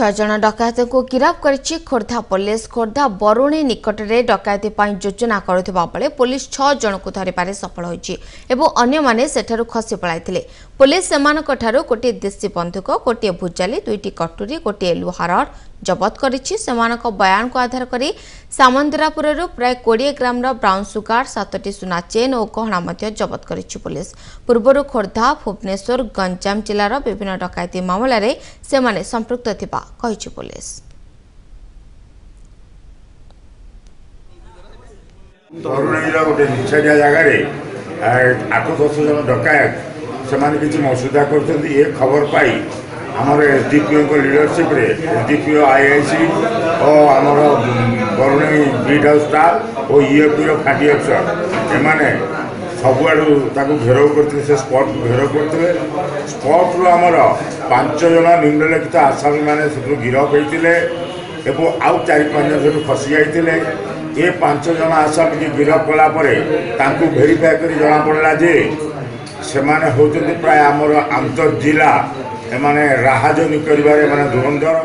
छह जन डकायत को गिरफ्त करिछि खोर्धा पुलिस। खोर्धा बरुणी निकट में डकायती योजना करुवा बेले पुलिस 6 जन को धरिबारे सफल होइछि एवं अन्य माने सेठारु खसी पळाइथिले। पुलिस सेमानक ठारु गोटे देशी बंधुक, गोटे भुजाली, 2टी कटुरी, गोटे लुहा रड जबत करिछि। सेमानक बयान को आधार करी सामंतरापुररु प्राय 20 ग्राम ब्राउन सुगार, 7टी सुना चेन और गहना मध्य जबत करिछि पुलिस। पूर्वरु खोर्धा, भुवनेश्वर, गंजाम जिलार विभिन्न डकायती मामला रे सेमाने संपृक्त थिबा कहिछि पुलिस। बरुणीर गोटे निछाड़िया जगार 8-10 जन डकायत से किसी मसुदा कर ये खबर पाई आमर एसडीपीओ लीडरशिप रे एसडीपीओ आईआईसी और आमर बरुणी बीट हाउस स्टाफ और ईएफपी फाटी अफसर एमाने सबुआड़ू घेराव करते से स्पॉट घेराव करते स्पॉट रु आमर 5 जन निम्नलिखित आसामी मैंने गिरफ होते और आउ 4-5 जन खसी जाते। ये 5 जन आसामी की गिरफ कलापर भेरीफाए कर जना पड़ा जे से होती प्राय आमर आंतर जिला एमाने राहाजनी कर धुरंधर।